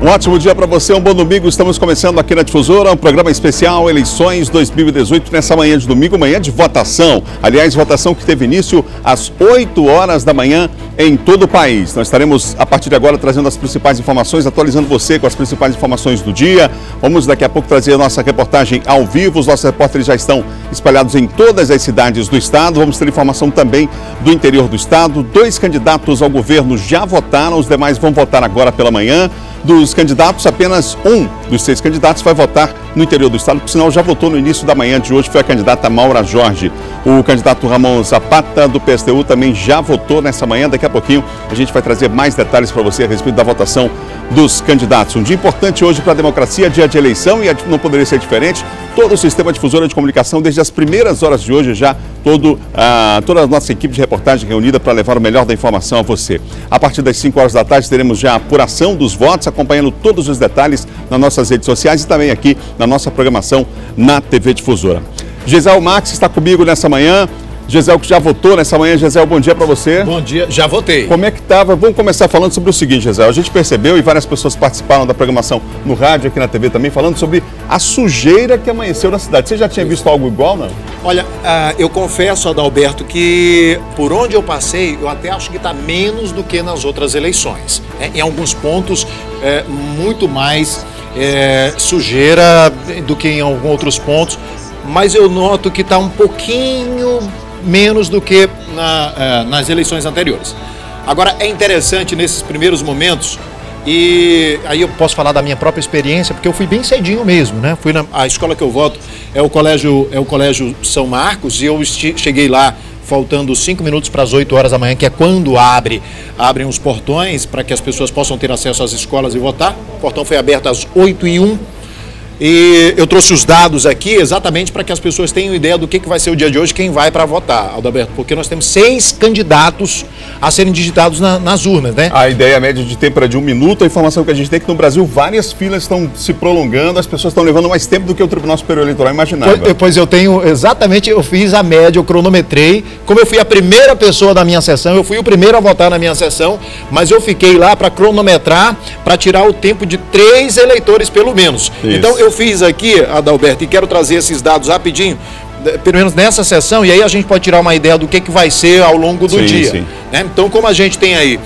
Um ótimo dia para você, um bom domingo. Estamos começando aqui na Difusora um programa especial Eleições 2018 nessa manhã de domingo, manhã de votação. Aliás, votação que teve início às 8 horas da manhã em todo o país. Nós estaremos a partir de agora trazendo as principais informações, atualizando você com as principais informações do dia. Vamos daqui a pouco trazer a nossa reportagem ao vivo. Os nossos repórteres já estão espalhados em todas as cidades do estado. Vamos ter informação também do interior do estado. 2 candidatos ao governo já votaram, os demais vão votar agora pela manhã. Dos candidatos, apenas um dos 6 candidatos vai votar no interior do estado, por sinal já votou no início da manhã de hoje, foi a candidata Maura Jorge. O candidato Ramon Zapata, do PSTU, também já votou nessa manhã. Daqui a pouquinho a gente vai trazer mais detalhes para você a respeito da votação dos candidatos. Um dia importante hoje para a democracia, dia de eleição, e não poderia ser diferente. Todo o sistema Difusora de comunicação, desde as primeiras horas de hoje, já toda a nossa equipe de reportagem reunida para levar o melhor da informação a você. A partir das 5 horas da tarde teremos já a apuração dos votos, acompanhando todos os detalhes nas nossas redes sociais e também aqui na nossa programação na TV Difusora. Gisel Max está comigo nessa manhã. Gisel, que já votou nessa manhã. Gisel, bom dia para você. Bom dia, já votei. Como é que estava? Vamos começar falando sobre o seguinte, Gisel. A gente percebeu e várias pessoas participaram da programação no rádio, aqui na TV também, falando sobre a sujeira que amanheceu na cidade. Você já tinha visto algo igual, não? Olha, eu confesso, Adalberto, que por onde eu passei, eu até acho que está menos do que nas outras eleições. Em alguns pontos, muito mais sujeira do que em alguns outros pontos, mas eu noto que está um pouquinho menos do que nas eleições anteriores. Agora, é interessante nesses primeiros momentos, e aí eu posso falar da minha própria experiência, porque eu fui bem cedinho mesmo, né? A escola que eu voto é o Colégio São Marcos, e eu cheguei lá faltando 5 minutos para as 8 horas da manhã, que é quando abrem os portões para que as pessoas possam ter acesso às escolas e votar. O portão foi aberto às 8h01. E eu trouxe os dados aqui exatamente para que as pessoas tenham ideia do que vai ser o dia de hoje, quem vai para votar, Adalberto, porque nós temos 6 candidatos a serem digitados nas urnas, né? A ideia média de tempo era de 1 minuto, a informação que a gente tem é que no Brasil várias filas estão se prolongando, as pessoas estão levando mais tempo do que o Tribunal Superior Eleitoral imaginava. Pois eu tenho, exatamente, eu fiz a média, eu cronometrei, como eu fui a primeira pessoa da minha sessão, eu fui o primeiro a votar na minha sessão, mas eu fiquei lá para cronometrar, para tirar o tempo de 3 eleitores pelo menos. Isso. Então eu fiz aqui, Adalberto, e quero trazer esses dados rapidinho, pelo menos nessa sessão, e aí a gente pode tirar uma ideia do que vai ser ao longo do dia. Sim. Né? Então, como a gente tem aí,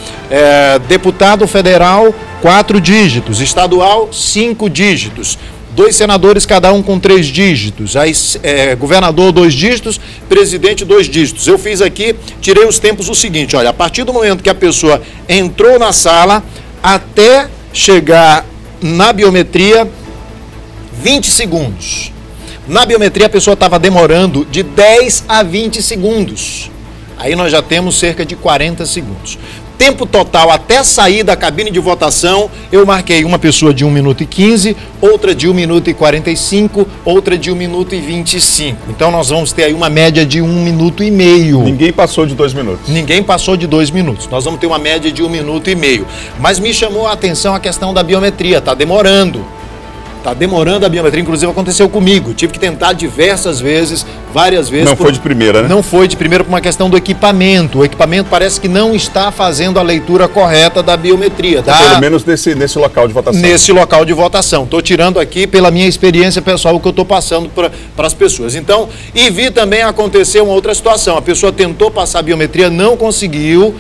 deputado federal, 4 dígitos, estadual, 5 dígitos, 2 senadores, cada um com 3 dígitos, aí, governador 2 dígitos, presidente 2 dígitos. Eu fiz aqui, tirei os tempos o seguinte, olha, a partir do momento que a pessoa entrou na sala, até chegar na biometria, 20 segundos. Na biometria a pessoa estava demorando de 10 a 20 segundos. Aí nós já temos cerca de 40 segundos. Tempo total até sair da cabine de votação, eu marquei uma pessoa de 1 minuto e 15, outra de 1 minuto e 45, outra de 1 minuto e 25. Então nós vamos ter aí uma média de 1 minuto e meio. Ninguém passou de 2 minutos. Ninguém passou de 2 minutos. Nós vamos ter uma média de 1 minuto e meio. Mas me chamou a atenção a questão da biometria, está demorando. Está demorando a biometria, inclusive aconteceu comigo. Tive que tentar diversas vezes, várias vezes. Não foi de primeira, né? Não foi de primeira por uma questão do equipamento. O equipamento parece que não está fazendo a leitura correta da biometria. Pelo menos nesse local de votação. Nesse local de votação. Estou tirando aqui pela minha experiência pessoal o que eu estou passando para as pessoas. Então, e vi também acontecer uma outra situação. A pessoa tentou passar a biometria, não conseguiu.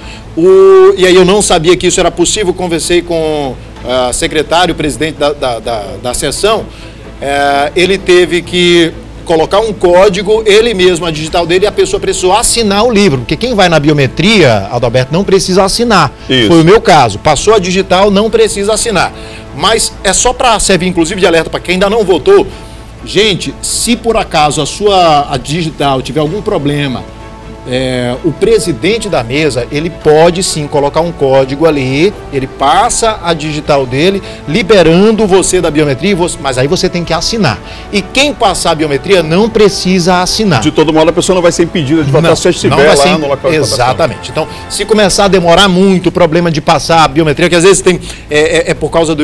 E aí eu não sabia que isso era possível, conversei com secretário, presidente da sessão, ele teve que colocar um código, ele mesmo, a digital dele, e a pessoa precisou assinar o livro, porque quem vai na biometria, Adalberto, não precisa assinar. Isso. Foi o meu caso, passou a digital, não precisa assinar. Mas é só para servir, inclusive, de alerta para quem ainda não votou. Gente, se por acaso a digital tiver algum problema, o presidente da mesa, ele pode sim colocar um código ali, ele passa a digital dele, liberando você da biometria, mas aí você tem que assinar. E quem passar a biometria não precisa assinar. De todo modo, a pessoa não vai ser impedida de votar se estiver lá no local de votação. Exatamente. Então, se começar a demorar muito o problema de passar a biometria, que às vezes tem, por causa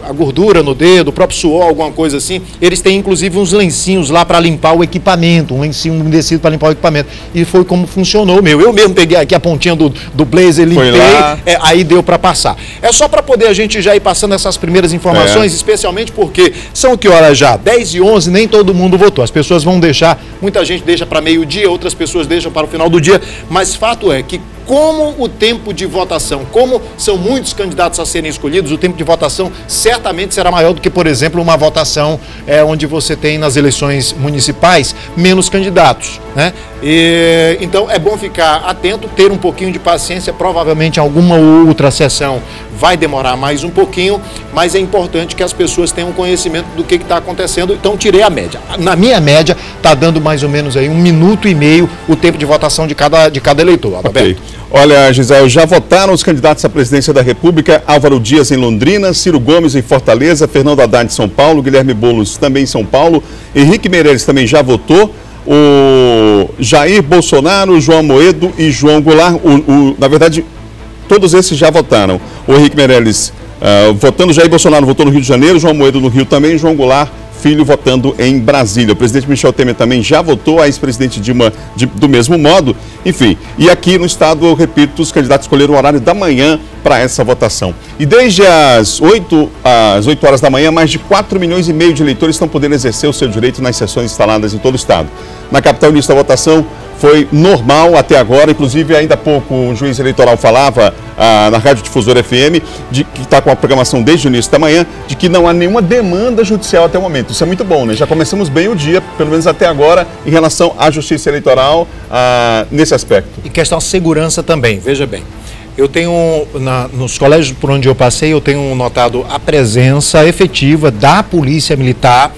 a gordura no dedo, o próprio suor, alguma coisa assim, eles têm inclusive uns lencinhos lá para limpar o equipamento, um lencinho umedecido para limpar limpar o equipamento. E foi como funcionou o meu. Eu mesmo peguei aqui a pontinha do blazer, limpei, aí deu para passar. É só para poder a gente já ir passando essas primeiras informações, especialmente porque são que horas já? 10h11, nem todo mundo votou. As pessoas vão deixar, muita gente deixa para meio-dia, outras pessoas deixam para o final do dia, mas fato é que como o tempo de votação, como são muitos candidatos a serem escolhidos, o tempo de votação certamente será maior do que, por exemplo, uma votação onde você tem nas eleições municipais menos candidatos, né? Então é bom ficar atento, ter um pouquinho de paciência, provavelmente alguma outra sessão vai demorar mais um pouquinho, mas é importante que as pessoas tenham conhecimento do que está acontecendo, então tirei a média. Na minha média, está dando mais ou menos aí 1,5 minutos o tempo de votação de cada eleitor. Ok. Olha, Gisele, já votaram os candidatos à presidência da República: Álvaro Dias em Londrina, Ciro Gomes em Fortaleza, Fernando Haddad em São Paulo, Guilherme Boulos também em São Paulo, Henrique Meirelles também já votou, o Jair Bolsonaro, João Amoedo e João Goulart, na verdade, todos esses já votaram. O Henrique Meirelles votando, Jair Bolsonaro votou no Rio de Janeiro, João Amoedo no Rio também, João Goulart Filho votando em Brasília. O presidente Michel Temer também já votou, a ex-presidente Dilma do mesmo modo. Enfim, e aqui no estado, eu repito, os candidatos escolheram o horário da manhã para essa votação. E desde as 8 horas da manhã, mais de 4,5 milhões de eleitores estão podendo exercer o seu direito nas sessões instaladas em todo o estado. Na capital, o início da votação foi normal até agora, inclusive ainda há pouco o juiz eleitoral falava na Rádio Difusora FM, que está com a programação desde o início da manhã, de que não há nenhuma demanda judicial até o momento. Isso é muito bom, né? Já começamos bem o dia, pelo menos até agora, em relação à justiça eleitoral nesse aspecto. E questão de segurança também, veja bem. Eu tenho, nos colégios por onde eu passei, eu tenho notado a presença efetiva da Polícia Militar.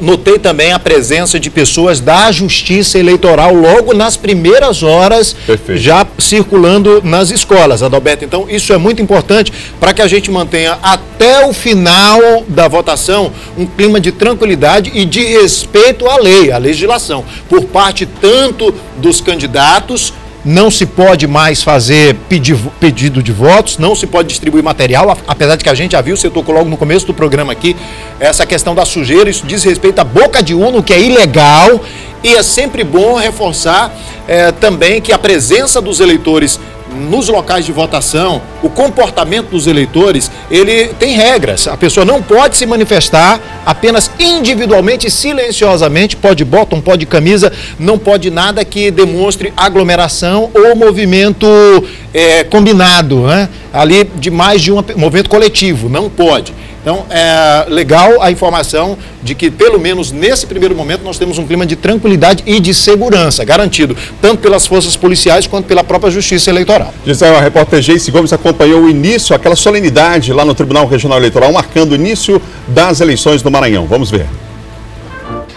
Notei também a presença de pessoas da Justiça Eleitoral logo nas primeiras horas, já circulando nas escolas, Adalberto. Então, isso é muito importante para que a gente mantenha até o final da votação um clima de tranquilidade e de respeito à lei, à legislação, por parte tanto dos candidatos. Não se pode mais fazer pedido de votos, não se pode distribuir material, apesar de que a gente já viu, você tocou logo no começo do programa aqui, essa questão da sujeira, isso diz respeito à boca de urna, o que é ilegal, e é sempre bom reforçar também que a presença dos eleitores nos locais de votação, o comportamento dos eleitores, ele tem regras. A pessoa não pode se manifestar apenas individualmente, silenciosamente, pode bottom, pode camisa, não pode nada que demonstre aglomeração ou movimento combinado, né? Ali de mais de um movimento coletivo, não pode. Então, é legal a informação de que, pelo menos nesse primeiro momento, nós temos um clima de tranquilidade e de segurança, garantido, tanto pelas forças policiais quanto pela própria Justiça Eleitoral. Gisele, a repórter Geice Gomes acompanhou o início, aquela solenidade lá no Tribunal Regional Eleitoral, marcando o início das eleições do Maranhão. Vamos ver.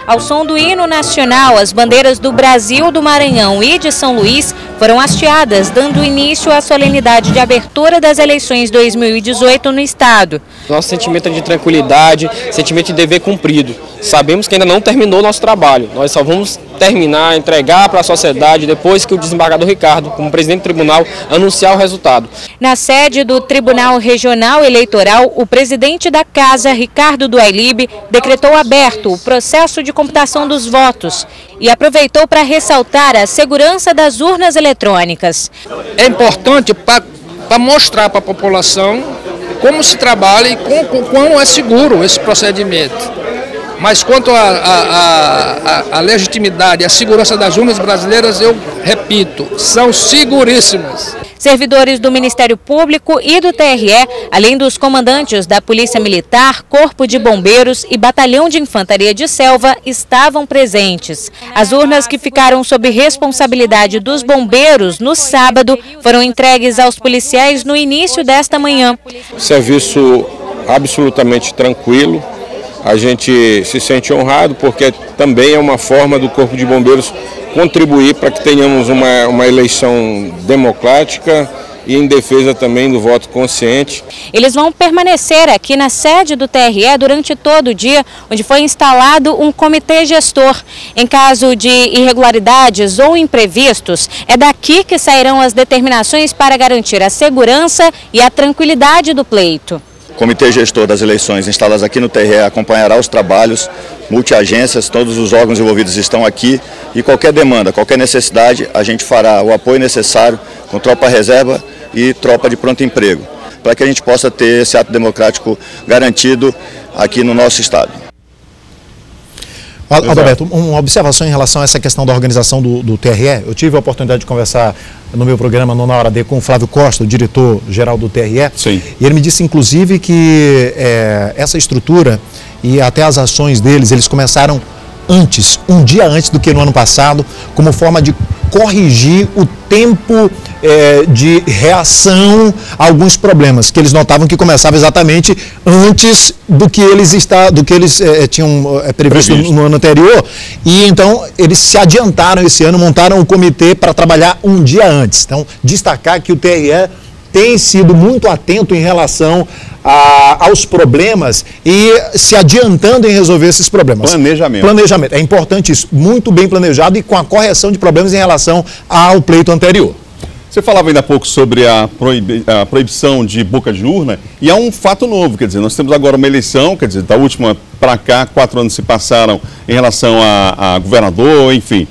Ao som do hino nacional, as bandeiras do Brasil, do Maranhão e de São Luís foram hasteadas, dando início à solenidade de abertura das eleições 2018 no estado. Nosso sentimento é de tranquilidade, sentimento de dever cumprido. Sabemos que ainda não terminou o nosso trabalho, nós só vamos terminar, entregar para a sociedade depois que o desembargador Ricardo, como presidente do tribunal, anunciar o resultado. Na sede do Tribunal Regional Eleitoral, o presidente da Casa, Ricardo Duailib, decretou aberto o processo de computação dos votos e aproveitou para ressaltar a segurança das urnas eletrônicas. É importante para mostrar para a população como se trabalha e quão é seguro esse procedimento. Mas quanto à legitimidade e à segurança das urnas brasileiras, eu repito, são seguríssimas. Servidores do Ministério Público e do TRE, além dos comandantes da Polícia Militar, Corpo de Bombeiros e Batalhão de Infantaria de Selva, estavam presentes. As urnas que ficaram sob responsabilidade dos bombeiros no sábado foram entregues aos policiais no início desta manhã. Serviço absolutamente tranquilo. A gente se sente honrado porque também é uma forma do Corpo de Bombeiros contribuir para que tenhamos uma eleição democrática e em defesa também do voto consciente. Eles vão permanecer aqui na sede do TRE durante todo o dia, onde foi instalado um comitê gestor. Em caso de irregularidades ou imprevistos, é daqui que sairão as determinações para garantir a segurança e a tranquilidade do pleito. Comitê Gestor das Eleições instaladas aqui no TRE acompanhará os trabalhos, multiagências, todos os órgãos envolvidos estão aqui e qualquer demanda, qualquer necessidade, a gente fará o apoio necessário com tropa reserva e tropa de pronto emprego, para que a gente possa ter esse ato democrático garantido aqui no nosso estado. Adalberto, uma observação em relação a essa questão da organização do TRE. Eu tive a oportunidade de conversar no meu programa no Na Hora D com o Flávio Costa, o diretor-geral do TRE. Sim. E ele me disse, inclusive, que essa estrutura e até as ações deles, eles começaram antes, um dia antes do que no ano passado, como forma de corrigir o tempo de reação a alguns problemas, que eles notavam que começava exatamente antes do que eles tinham previsto no ano anterior. E então eles se adiantaram esse ano, montaram um comitê para trabalhar um dia antes. Então, destacar que o TRE tem sido muito atento em relação aos problemas e se adiantando em resolver esses problemas. Planejamento. É importante isso. Muito bem planejado e com a correção de problemas em relação ao pleito anterior. Você falava ainda há pouco sobre a proibição de boca de urna e há um fato novo, quer dizer, nós temos agora uma eleição, quer dizer, da última para cá, 4 anos se passaram em relação a governador, enfim.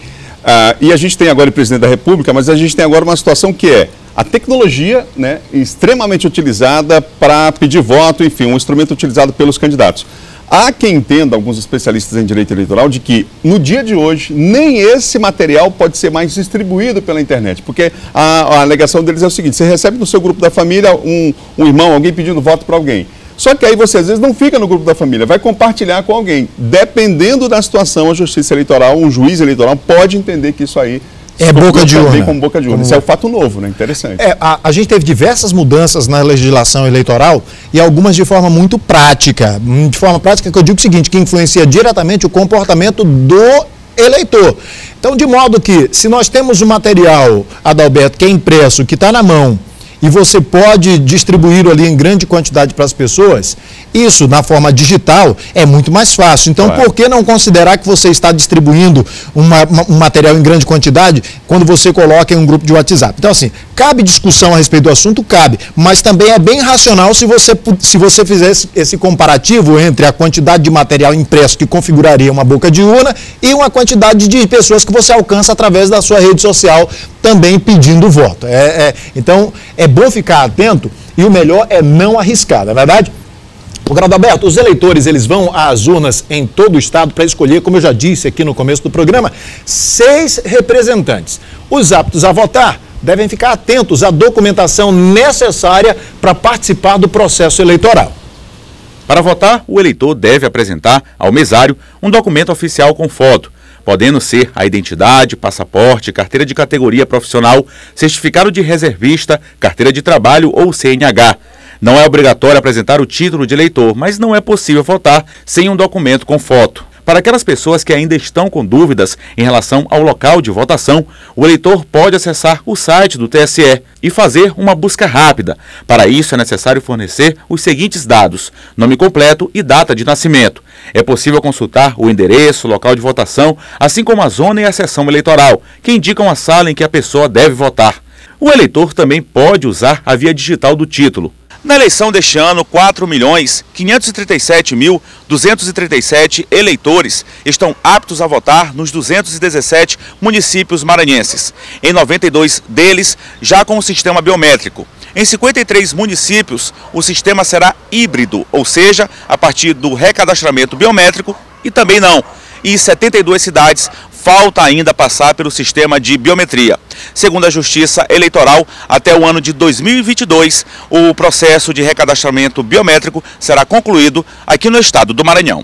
E a gente tem agora o presidente da República, mas a gente tem agora uma situação que é a tecnologia, né, extremamente utilizada para pedir voto, enfim, um instrumento utilizado pelos candidatos. Há quem entenda, alguns especialistas em direito eleitoral, de que no dia de hoje nem esse material pode ser mais distribuído pela internet, porque a alegação deles é o seguinte: você recebe no seu grupo da família um irmão, alguém pedindo voto para alguém. Só que aí você às vezes não fica no grupo da família, vai compartilhar com alguém. Dependendo da situação, a justiça eleitoral, um juiz eleitoral pode entender que isso aí é boca de urna. Como boca de urna. Isso é o fato novo, né? Interessante. A gente teve diversas mudanças na legislação eleitoral e algumas de forma muito prática. De forma prática que eu digo o seguinte, que influencia diretamente o comportamento do eleitor. Então, de modo que, se nós temos um material, Adalberto, que é impresso, que está na mão, e você pode distribuir ali em grande quantidade para as pessoas, isso na forma digital é muito mais fácil. Então, por que não considerar que você está distribuindo um material em grande quantidade quando você coloca em um grupo de WhatsApp? Então, assim, cabe discussão a respeito do assunto? Cabe, mas também é bem racional se você fizer esse comparativo entre a quantidade de material impresso que configuraria uma boca de urna e uma quantidade de pessoas que você alcança através da sua rede social também pedindo voto. Então, é bom ficar atento e o melhor é não arriscar, não é verdade? O Adalberto, os eleitores eles vão às urnas em todo o estado para escolher, como eu já disse aqui no começo do programa, 6 representantes. Os aptos a votar devem ficar atentos à documentação necessária para participar do processo eleitoral. Para votar, o eleitor deve apresentar ao mesário um documento oficial com foto, podendo ser a identidade, passaporte, carteira de categoria profissional, certificado de reservista, carteira de trabalho ou CNH. Não é obrigatório apresentar o título de eleitor, mas não é possível votar sem um documento com foto. Para aquelas pessoas que ainda estão com dúvidas em relação ao local de votação, o eleitor pode acessar o site do TSE e fazer uma busca rápida. Para isso é necessário fornecer os seguintes dados: nome completo e data de nascimento. É possível consultar o endereço, local de votação, assim como a zona e a seção eleitoral, que indicam a sala em que a pessoa deve votar. O eleitor também pode usar a via digital do título. Na eleição deste ano, 4.537.237 eleitores estão aptos a votar nos 217 municípios maranhenses. Em 92 deles, já com o sistema biométrico. Em 53 municípios, o sistema será híbrido, ou seja, a partir do recadastramento biométrico e também não. E em 72 cidades, falta ainda passar pelo sistema de biometria. Segundo a Justiça Eleitoral, até o ano de 2022, o processo de recadastramento biométrico será concluído aqui no estado do Maranhão.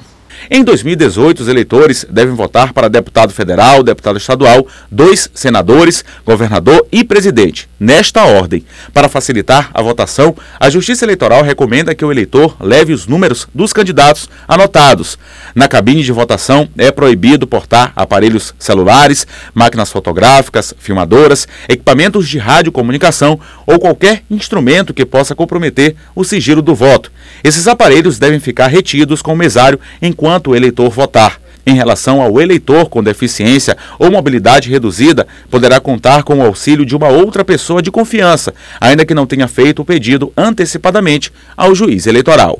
Em 2018, os eleitores devem votar para deputado federal, deputado estadual, 2 senadores, governador e presidente, nesta ordem. Para facilitar a votação, a Justiça Eleitoral recomenda que o eleitor leve os números dos candidatos anotados. Na cabine de votação é proibido portar aparelhos celulares, máquinas fotográficas, filmadoras, equipamentos de radiocomunicação ou qualquer instrumento que possa comprometer o sigilo do voto. Esses aparelhos devem ficar retidos com o mesário enquanto o eleitor votar. Em relação ao eleitor com deficiência ou mobilidade reduzida, poderá contar com o auxílio de uma outra pessoa de confiança, ainda que não tenha feito o pedido antecipadamente ao juiz eleitoral.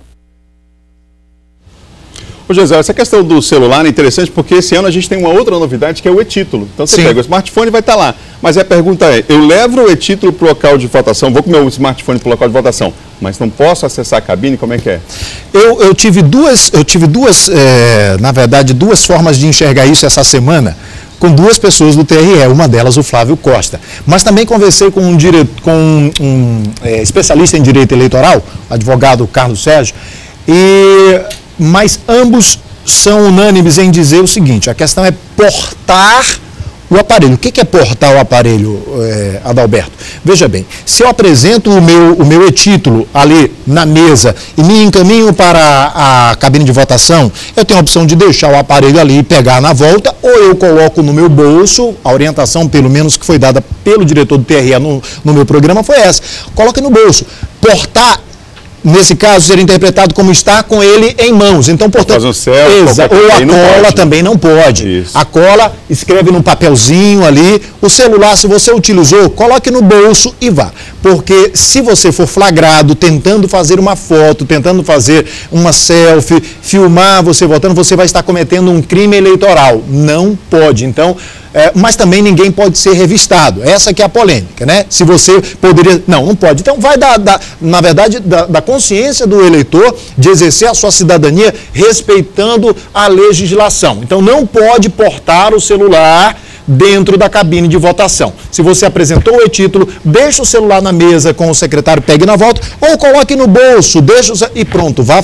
Ô José, essa questão do celular é interessante porque esse ano a gente tem uma outra novidade que é o e-título. Então você pega o smartphone e vai estar lá. Mas a pergunta é, eu levo o e-título para o local de votação, vou com o meu smartphone para o local de votação, mas não posso acessar a cabine? Como é que é? Eu tive duas formas de enxergar isso essa semana, com duas pessoas do TRE, uma delas o Flávio Costa. Mas também conversei com um especialista em direito eleitoral, advogado Carlos Sérgio, mas ambos são unânimes em dizer o seguinte: a questão é portar o aparelho. O que é portar o aparelho, Adalberto? Veja bem, se eu apresento o meu e-título ali na mesa e me encaminho para a cabine de votação, eu tenho a opção de deixar o aparelho ali e pegar na volta, ou eu coloco no meu bolso. A orientação, pelo menos que foi dada pelo diretor do TRE no meu programa, foi essa: coloque no bolso. Portar, nesse caso, seria interpretado como estar com ele em mãos. Então, portanto, ou a cola também não pode. Isso. A cola, escreve num papelzinho ali. O celular, se você utilizou, coloque no bolso e vá. Porque se você for flagrado tentando fazer uma foto, tentando fazer uma selfie, filmar você votando, você vai estar cometendo um crime eleitoral. Não pode. Então, mas também ninguém pode ser revistado. Essa que é a polêmica, né? Se você poderia... Não pode. Então vai na verdade, da consciência do eleitor de exercer a sua cidadania respeitando a legislação. Então não pode portar o celular dentro da cabine de votação. Se você apresentou o e-título, deixa o celular na mesa com o secretário, pegue na volta, ou coloque no bolso, e pronto, vá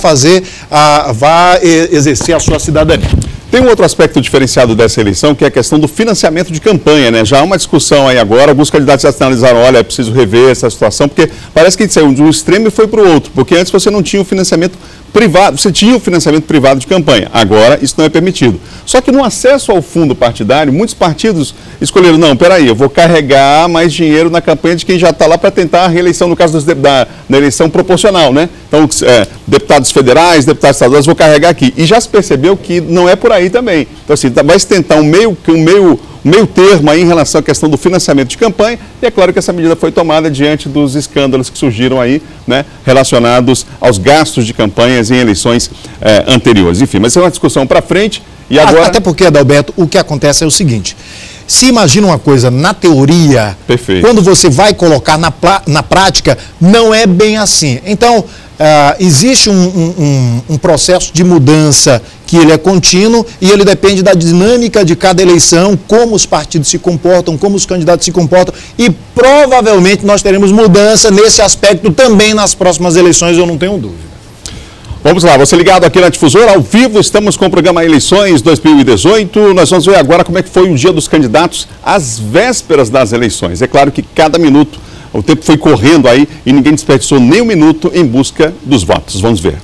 exercer a sua cidadania. Tem um outro aspecto diferenciado dessa eleição, que é a questão do financiamento de campanha, né? Já há uma discussão aí agora, alguns candidatos já sinalizaram, olha, é preciso rever essa situação, porque parece que saiu de um extremo e foi para o outro, porque antes você não tinha o financiamento privado, você tinha o financiamento privado de campanha, agora isso não é permitido. Só que no acesso ao fundo partidário, muitos partidos escolheram, não, peraí, eu vou carregar mais dinheiro na campanha de quem já está lá para tentar a reeleição, no caso da eleição proporcional, né? Então, deputados federais, deputados estaduais, vou carregar aqui. E já se percebeu que não é por aí também. Então, assim, vai se tentar um meio termo aí em relação à questão do financiamento de campanha, e é claro que essa medida foi tomada diante dos escândalos que surgiram aí, né, relacionados aos gastos de campanhas em eleições anteriores. Enfim, mas é uma discussão para frente e agora... Até porque, Adalberto, o que acontece é o seguinte: se imagina uma coisa na teoria, perfeito, quando você vai colocar na prática, não é bem assim. Então, existe um processo de mudança que ele é contínuo e ele depende da dinâmica de cada eleição, como os partidos se comportam, como os candidatos se comportam, e provavelmente nós teremos mudança nesse aspecto também nas próximas eleições, eu não tenho dúvida. Vamos lá, você ligado aqui na Difusora, ao vivo, estamos com o programa Eleições 2018. Nós vamos ver agora como é que foi o dia dos candidatos às vésperas das eleições. É claro que cada minuto, o tempo foi correndo aí e ninguém desperdiçou nem um minuto em busca dos votos. Vamos ver.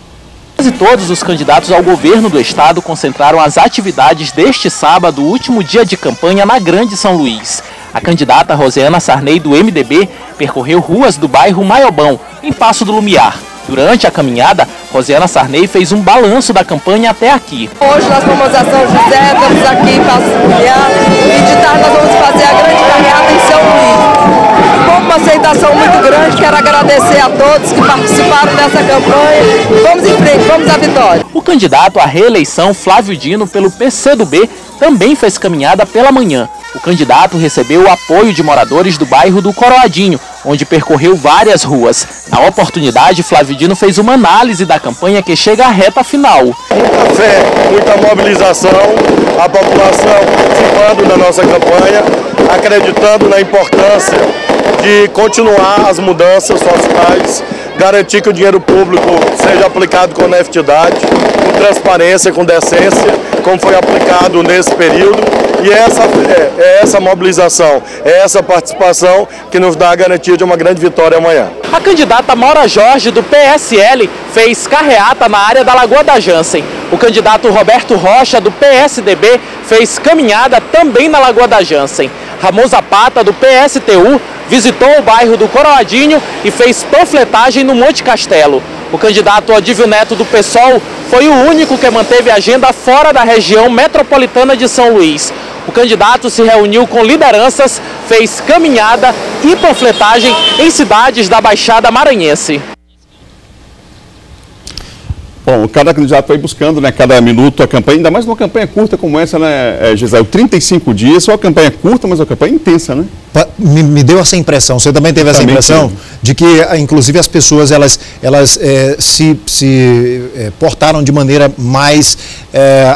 Quase todos os candidatos ao governo do estado concentraram as atividades deste sábado, último dia de campanha, na Grande São Luís. A candidata Rosiana Sarney, do MDB, percorreu ruas do bairro Maiobão, em Passo do Lumiar. Durante a caminhada, Rosiana Sarney fez um balanço da campanha até aqui. Hoje nós fomos a São José, estamos aqui em Passo do Lumiar e de tarde nós vamos fazer a grande caminhada em São Luís. Com uma aceitação muito grande, quero agradecer a todos que participaram dessa campanha. Vamos em frente, vamos à vitória. O candidato à reeleição, Flávio Dino, pelo PCdoB, também fez caminhada pela manhã. O candidato recebeu o apoio de moradores do bairro do Coroadinho, onde percorreu várias ruas. Na oportunidade, Flávio Dino fez uma análise da campanha que chega à reta final. Muita fé, muita mobilização, a população participando da nossa campanha, acreditando na importância de continuar as mudanças sociais, garantir que o dinheiro público seja aplicado com honestidade, com transparência, com decência, como foi aplicado nesse período. E essa mobilização, essa participação que nos dá a garantia de uma grande vitória amanhã. A candidata Maura Jorge, do PSL, fez carreata na área da Lagoa da Jansen. O candidato Roberto Rocha, do PSDB, fez caminhada também na Lagoa da Jansen. Ramon Zapata, do PSTU, visitou o bairro do Coroadinho e fez panfletagem no Monte Castelo. O candidato Odívio Neto do PSOL foi o único que manteve a agenda fora da região metropolitana de São Luís. O candidato se reuniu com lideranças, fez caminhada e panfletagem em cidades da Baixada Maranhense. Bom, cada candidato vai buscando, né, cada minuto a campanha, ainda mais numa campanha curta como essa, né, Gisele? 35 dias, só uma campanha curta, mas uma campanha intensa, né? Me deu essa impressão, você também teve essa impressão de que, inclusive, as pessoas se portaram de maneira mais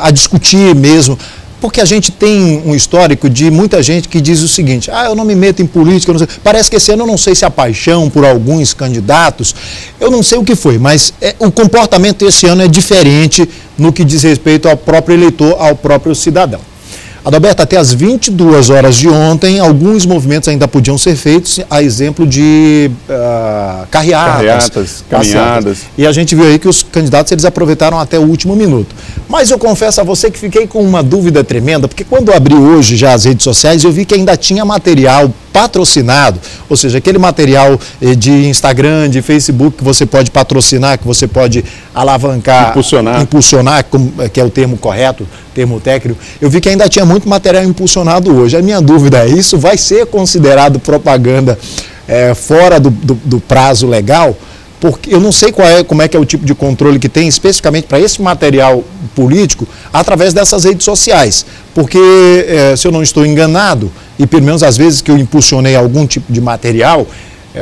a discutir mesmo. Porque a gente tem um histórico de muita gente que diz o seguinte: eu não me meto em política, eu não sei. Parece que esse ano eu não sei se a paixão por alguns candidatos, eu não sei o que foi, mas o comportamento esse ano é diferente no que diz respeito ao próprio eleitor, ao próprio cidadão. Adalberto, até às 22 horas de ontem, alguns movimentos ainda podiam ser feitos, a exemplo de carreatas, caminhadas. E a gente viu aí que os candidatos eles aproveitaram até o último minuto. Mas eu confesso a você que fiquei com uma dúvida tremenda, porque quando eu abri hoje já as redes sociais, eu vi que ainda tinha material patrocinado, ou seja, aquele material de Instagram, de Facebook que você pode patrocinar, que você pode alavancar, impulsionar, que é o termo correto, termo técnico. Eu vi que ainda tinha muito material impulsionado hoje. A minha dúvida é: isso vai ser considerado propaganda fora do prazo legal? Porque eu não sei como é que é o tipo de controle que tem especificamente para esse material político através dessas redes sociais. Porque, se eu não estou enganado, e pelo menos às vezes que eu impulsionei algum tipo de material,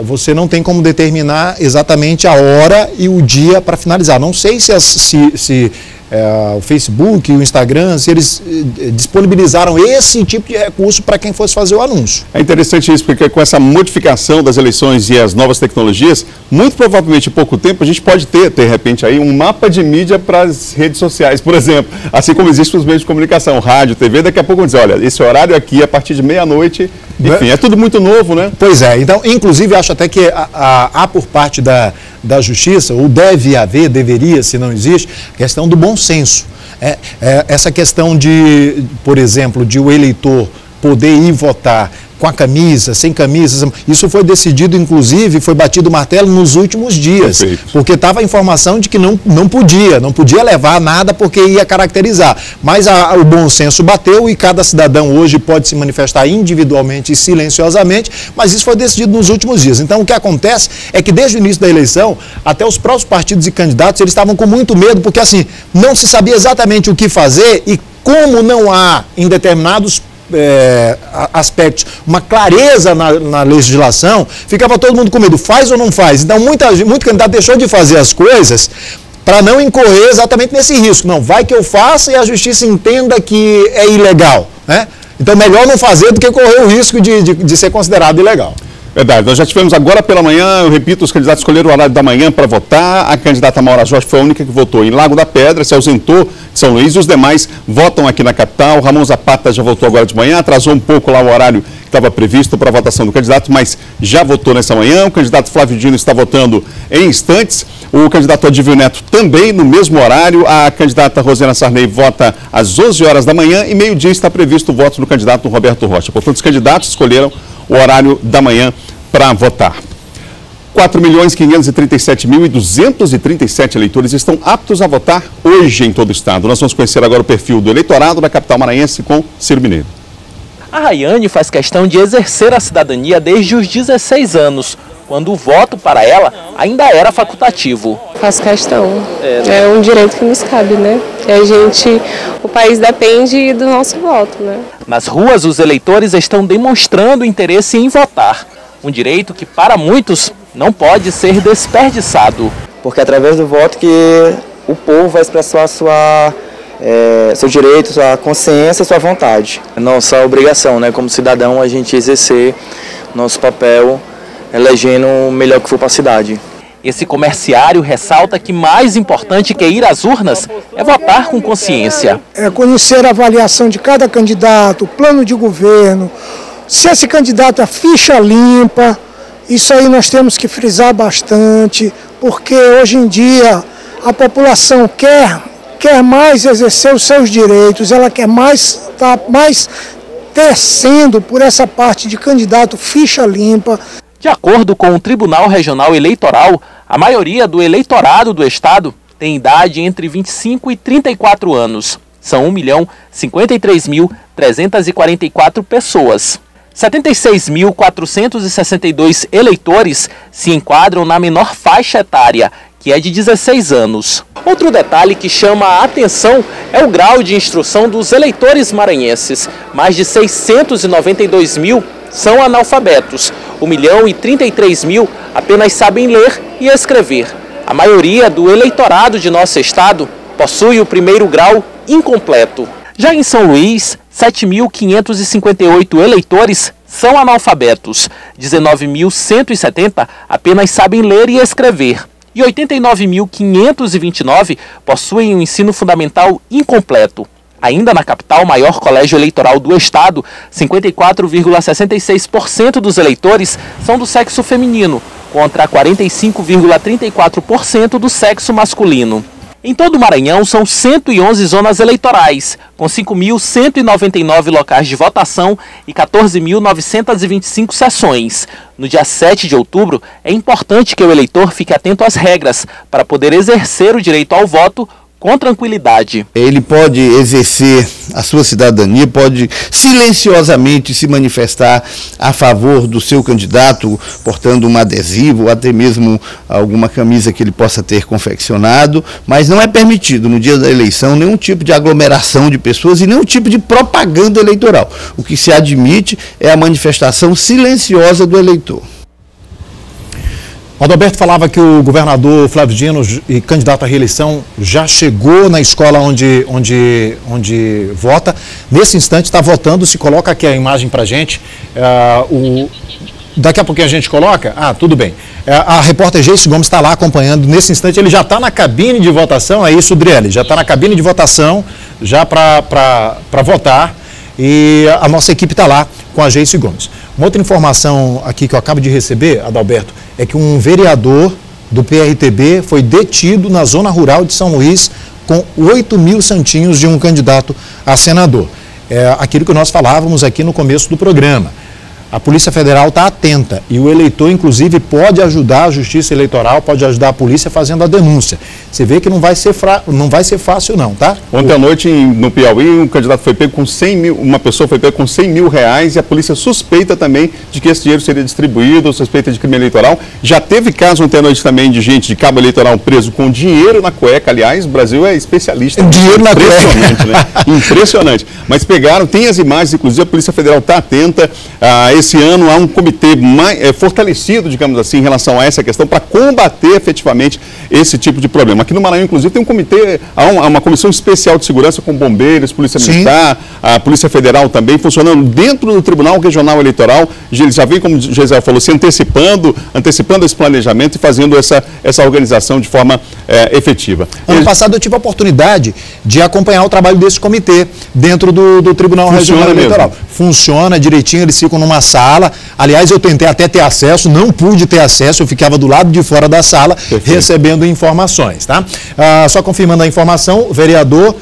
você não tem como determinar exatamente a hora e o dia para finalizar. Não sei se o Facebook e o Instagram, se eles disponibilizaram esse tipo de recurso para quem fosse fazer o anúncio. É interessante isso, porque com essa modificação das eleições e as novas tecnologias, muito provavelmente em pouco tempo a gente pode ter, de repente, aí um mapa de mídia para as redes sociais, por exemplo, assim como existe os meios de comunicação, rádio, TV, daqui a pouco vão dizer: olha, esse horário aqui, a partir de meia-noite, enfim, é tudo muito novo, né? Pois é, então, inclusive, acho até que há por parte da Justiça, ou deveria, se não existe, a questão do bom senso. Essa questão de, por exemplo, de o eleitor poder ir votar com a camisa, sem camisa, isso foi decidido, inclusive, foi batido o martelo nos últimos dias. Perfeito. Porque estava a informação de que não podia levar nada porque ia caracterizar. Mas o bom senso bateu e cada cidadão hoje pode se manifestar individualmente e silenciosamente, mas isso foi decidido nos últimos dias. Então, o que acontece é que desde o início da eleição, até os próprios partidos e candidatos, eles estavam com muito medo, porque assim, não se sabia exatamente o que fazer e como não há em determinados aspectos uma clareza na legislação, ficava todo mundo com medo, faz ou não faz? Então muito candidato deixou de fazer as coisas para não incorrer exatamente nesse risco. Não, vai que eu faça e a justiça entenda que é ilegal, né? Então melhor não fazer do que correr o risco de ser considerado ilegal. Verdade, nós já tivemos agora pela manhã, eu repito, os candidatos escolheram o horário da manhã para votar. A candidata Maura Jorge foi a única que votou em Lago da Pedra, se ausentou de São Luís, e os demais votam aqui na capital. Ramon Zapata já votou agora de manhã, atrasou um pouco lá o horário que estava previsto para a votação do candidato, mas já votou nessa manhã. O candidato Flávio Dino está votando em instantes. O candidato Odívio Neto também no mesmo horário. A candidata Rosiana Sarney vota às 11 horas da manhã e meio-dia está previsto o voto do candidato Roberto Rocha. Portanto, os candidatos escolheram o horário da manhã para votar. 4.537.237 eleitores estão aptos a votar hoje em todo o estado. Nós vamos conhecer agora o perfil do eleitorado da capital maranhense com Ciro Mineiro. A Rayane faz questão de exercer a cidadania desde os 16 anos, quando o voto para ela ainda era facultativo. Faço questão. É um direito que nos cabe, né? O país depende do nosso voto, né? Nas ruas, os eleitores estão demonstrando interesse em votar. Um direito que, para muitos, não pode ser desperdiçado. Porque é através do voto que o povo vai expressar seu direito, sua consciência e sua vontade. Nossa obrigação, né, como cidadão, a gente exercer nosso papel elegendo o melhor que for para a cidade. Esse comerciário ressalta que mais importante que ir às urnas é votar com consciência. É conhecer a avaliação de cada candidato, o plano de governo, se esse candidato é ficha limpa. Isso aí nós temos que frisar bastante, porque hoje em dia a população quer mais exercer os seus direitos, ela quer está mais descendo por essa parte de candidato ficha limpa. De acordo com o Tribunal Regional Eleitoral, A maioria do eleitorado do estado tem idade entre 25 e 34 anos. São 1.053.344 pessoas. 76.462 eleitores se enquadram na menor faixa etária, que é de 16 anos. Outro detalhe que chama a atenção é o grau de instrução dos eleitores maranhenses. Mais de 692 mil são analfabetos. 1.033.000 apenas sabem ler e escrever. A maioria do eleitorado de nosso estado possui o primeiro grau incompleto. Já em São Luís, 7.558 eleitores são analfabetos. 19.170 apenas sabem ler e escrever. E 89.529 possuem o ensino fundamental incompleto. Ainda na capital, maior colégio eleitoral do estado, 54,66% dos eleitores são do sexo feminino, contra 45,34% do sexo masculino. Em todo o Maranhão, são 111 zonas eleitorais, com 5.199 locais de votação e 14.925 sessões. No dia 7 de outubro, é importante que o eleitor fique atento às regras para poder exercer o direito ao voto com tranquilidade. Ele pode exercer a sua cidadania, pode silenciosamente se manifestar a favor do seu candidato, portando um adesivo ou até mesmo alguma camisa que ele possa ter confeccionado, mas não é permitido no dia da eleição nenhum tipo de aglomeração de pessoas e nenhum tipo de propaganda eleitoral. O que se admite é a manifestação silenciosa do eleitor. O Adalberto falava que o governador Flávio Dino, candidato à reeleição, já chegou na escola onde vota. Nesse instante está votando, se coloca aqui a imagem para a gente. Daqui a pouquinho a gente coloca? Ah, tudo bem. A repórter Geice Gomes está lá acompanhando. Nesse instante ele já está na cabine de votação, é isso, Driele? Já está na cabine de votação, já para votar. E a nossa equipe está lá com a Geice Gomes. Uma outra informação aqui que eu acabo de receber, Adalberto, é que um vereador do PRTB foi detido na zona rural de São Luís com 8.000 santinhos de um candidato a senador. É aquilo que nós falávamos aqui no começo do programa. A Polícia Federal está atenta e o eleitor, inclusive, pode ajudar a Justiça Eleitoral, pode ajudar a polícia fazendo a denúncia. Você vê que não vai ser fácil não, tá? Ontem à noite, no Piauí, um candidato foi pego com 100 mil, uma pessoa foi pega com 100 mil reais e a polícia suspeita também de que esse dinheiro seria distribuído, suspeita de crime eleitoral. Já teve caso ontem à noite também de gente de cabo eleitoral preso com dinheiro na cueca. Aliás, o Brasil é especialista. Dinheiro na cueca. Impressionante, né? Impressionante. Mas pegaram, tem as imagens, inclusive a Polícia Federal está atenta. Esse ano há um comitê fortalecido, digamos assim, em relação a essa questão para combater efetivamente esse tipo de problema. Aqui no Maranhão, inclusive, tem um comitê, há uma comissão especial de segurança com bombeiros, Polícia Militar, a Polícia Federal também, funcionando dentro do Tribunal Regional Eleitoral. Eles já vem, como o Gisele falou, se antecipando esse planejamento e fazendo essa organização de forma efetiva. Ano passado eu tive a oportunidade de acompanhar o trabalho desse comitê dentro do Tribunal Regional Eleitoral. Funciona direitinho, eles ficam numa sala. Aliás, eu tentei até ter acesso, não pude ter acesso, eu ficava do lado de fora da sala, recebendo informações, tá? Só confirmando a informação, o vereador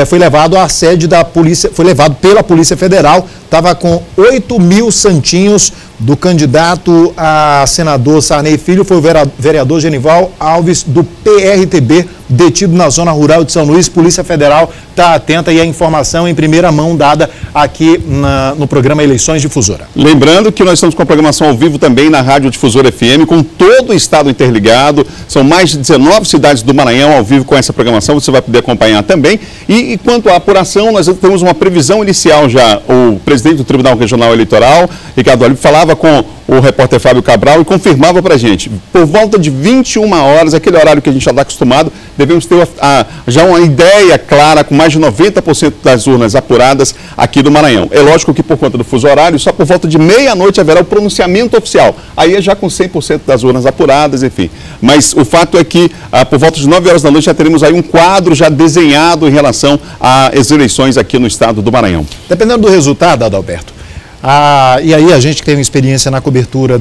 foi levado à sede da polícia, foi levado pela Polícia Federal, estava com 8.000 santinhos do candidato a senador Sarney Filho, foi o vereador Genival Alves, do PRTB, detido na zona rural de São Luís. Polícia Federal está atenta e a informação em primeira mão dada aqui no programa Eleições Difusora. Lembrando que nós estamos com a programação ao vivo também na Rádio Difusora FM, com todo o estado interligado. São mais de 19 cidades do Maranhão ao vivo com essa programação, você vai poder acompanhar também. E quanto à apuração, nós temos uma previsão inicial já. O presidente do Tribunal Regional Eleitoral, Ricardo Olivo, falava com o repórter Fábio Cabral e confirmava para a gente, por volta de 21 horas, aquele horário que a gente já está acostumado, devemos ter já uma ideia clara, com mais de 90% das urnas apuradas aqui do Maranhão. É lógico que por conta do fuso horário, só por volta de meia-noite haverá o pronunciamento oficial. Aí é já com 100% das urnas apuradas, enfim. Mas o fato é que por volta de 9 horas da noite já teremos aí um quadro já desenhado em relação às eleições aqui no estado do Maranhão. Dependendo do resultado, Adalberto, E aí a gente que tem experiência na cobertura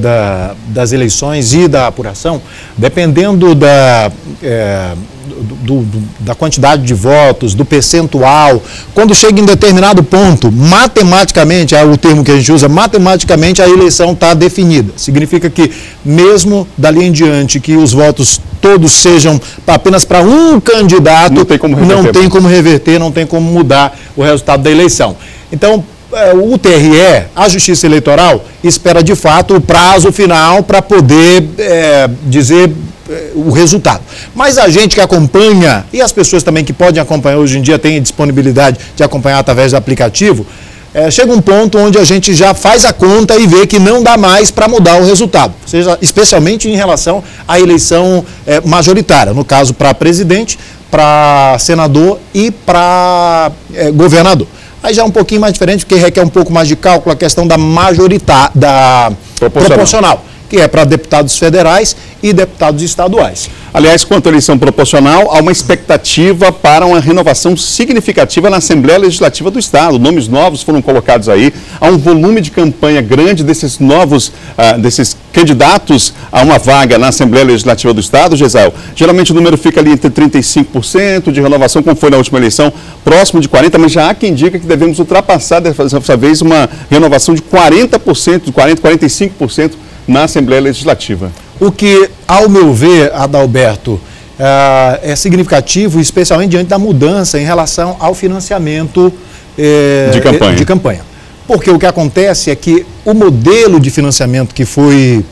das eleições e da apuração, dependendo da quantidade de votos, do percentual, quando chega em determinado ponto, matematicamente, é o termo que a gente usa, matematicamente a eleição está definida. Significa que mesmo dali em diante que os votos todos sejam apenas para um candidato, não tem como reverter, não tem como mudar o resultado da eleição. Então, o TRE, a Justiça Eleitoral, espera de fato o prazo final para poder dizer o resultado. Mas a gente que acompanha, e as pessoas também que podem acompanhar hoje em dia, têm disponibilidade de acompanhar através do aplicativo, chega um ponto onde a gente já faz a conta e vê que não dá mais para mudar o resultado, seja, especialmente em relação à eleição majoritária, no caso para presidente, para senador e para governador. Aí já é um pouquinho mais diferente, porque requer um pouco mais de cálculo a questão da proporcional, que é para deputados federais e deputados estaduais. Aliás, quanto à eleição proporcional, há uma expectativa para uma renovação significativa na Assembleia Legislativa do Estado. Nomes novos foram colocados aí. Há um volume de campanha grande desses novos, desses candidatos a uma vaga na Assembleia Legislativa do Estado, Geisel. Geralmente o número fica ali entre 35% de renovação, como foi na última eleição, próximo de 40%, mas já há quem diga que devemos ultrapassar dessa vez uma renovação de 40%, de 40%, 45% na Assembleia Legislativa. O que, ao meu ver, Adalberto, é significativo, especialmente diante da mudança em relação ao financiamento de campanha. Porque o que acontece é que o modelo de financiamento que foi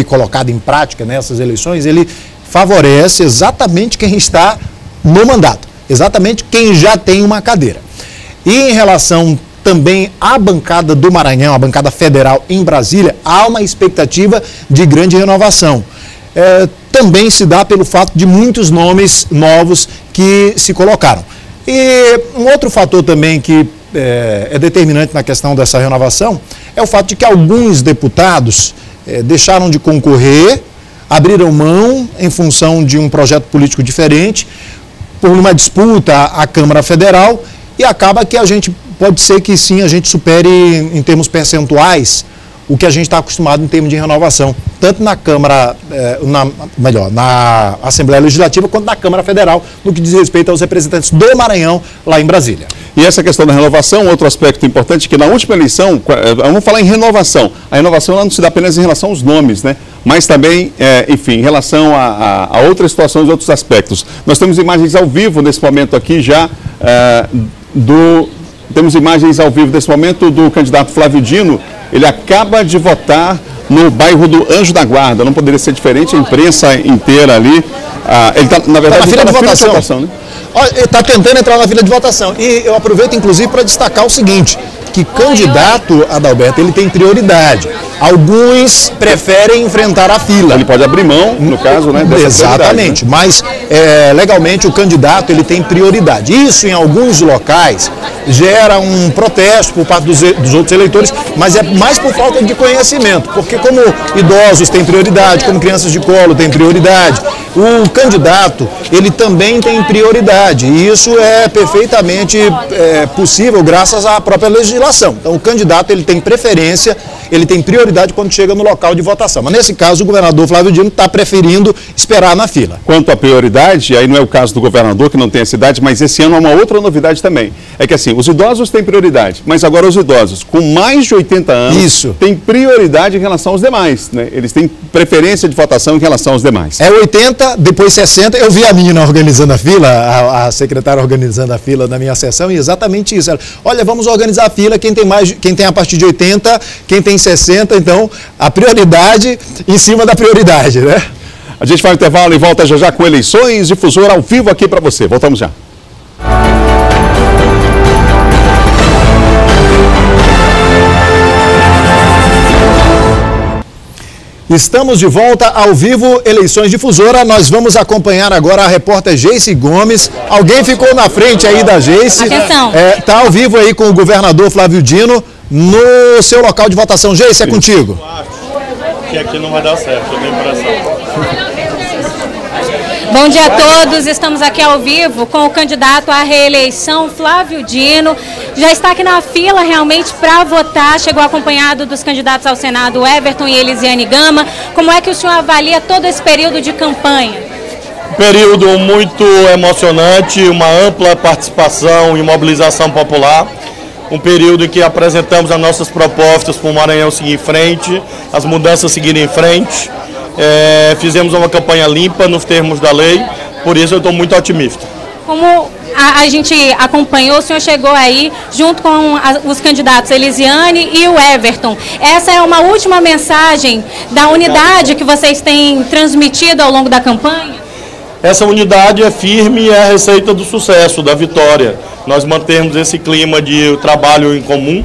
colocado em prática nessas eleições, ele favorece exatamente quem está no mandato, exatamente quem já tem uma cadeira. E em relação também a bancada do Maranhão, a bancada federal em Brasília, há uma expectativa de grande renovação. Também se dá pelo fato de muitos nomes novos que se colocaram. E um outro fator também que é determinante na questão dessa renovação é o fato de que alguns deputados deixaram de concorrer, abriram mão em função de um projeto político diferente, por uma disputa à Câmara Federal, e acaba que a gente pode ser que sim, a gente supere em termos percentuais o que a gente está acostumado em termos de renovação, tanto na Câmara, na Assembleia Legislativa, quanto na Câmara Federal, no que diz respeito aos representantes do Maranhão, lá em Brasília. E essa questão da renovação, outro aspecto importante, que na última eleição, vamos falar em renovação, a renovação ela não se dá apenas em relação aos nomes, né? Mas também, enfim, em relação a outras situações, outros aspectos. Nós temos imagens ao vivo nesse momento aqui já Temos imagens ao vivo desse momento do candidato Flávio Dino. Ele acaba de votar no bairro do Anjo da Guarda. Não poderia ser diferente, a imprensa inteira ali. Ele está, na verdade, na fila de votação, né? Ele está tentando entrar na fila de votação. E eu aproveito, inclusive, para destacar o seguinte, que candidato, Adalberto, ele tem prioridade. Alguns preferem enfrentar a fila. Ele pode abrir mão, no caso, né? Exatamente, né? Mas legalmente o candidato ele tem prioridade. Isso em alguns locais gera um protesto por parte dos outros eleitores, mas é mais por falta de conhecimento, porque como idosos têm prioridade, como crianças de colo têm prioridade, o candidato ele também tem prioridade, e isso é perfeitamente possível graças à própria legislação. Então o candidato ele tem preferência, ele tem prioridade quando chega no local de votação. Mas nesse caso o governador Flávio Dino está preferindo esperar na fila. Quanto à prioridade, aí não é o caso do governador que não tem a cidade, mas esse ano há uma outra novidade também. É que assim, os idosos têm prioridade, mas agora os idosos com mais de 80 anos têm prioridade em relação aos demais, né? Eles têm preferência de votação em relação aos demais. É 80, depois 60. Eu vi a menina organizando a fila, a secretária organizando a fila na minha sessão, e exatamente isso. Ela, olha, vamos organizar a fila, quem tem a partir de 80, quem tem 60, então a prioridade em cima da prioridade, né? A gente vai ao intervalo e volta já já com Eleições Difusora ao vivo aqui para você. Voltamos já. Estamos de volta ao vivo, Eleições Difusora. Nós vamos acompanhar agora a repórter Geice Gomes. Alguém ficou na frente aí da Geice. Atenção. Está ao vivo aí com o governador Flávio Dino no seu local de votação. Geice, é contigo. Que aqui não vai dar certo, eu tenho impressão. Bom dia a todos, estamos aqui ao vivo com o candidato à reeleição, Flávio Dino. Já está aqui na fila realmente para votar, chegou acompanhado dos candidatos ao Senado, Everton e Elisiane Gama. Como é que o senhor avalia todo esse período de campanha? Período muito emocionante, uma ampla participação e mobilização popular. Um período em que apresentamos as nossas propostas para o Maranhão seguir em frente, as mudanças seguirem em frente. Fizemos uma campanha limpa nos termos da lei, por isso eu estou muito otimista. Como a gente acompanhou, o senhor chegou aí junto com os candidatos Elisiane e o Everton. Essa é uma última mensagem da unidade que vocês têm transmitido ao longo da campanha? Essa unidade é firme e é a receita do sucesso, da vitória. Nós mantemos esse clima de trabalho em comum,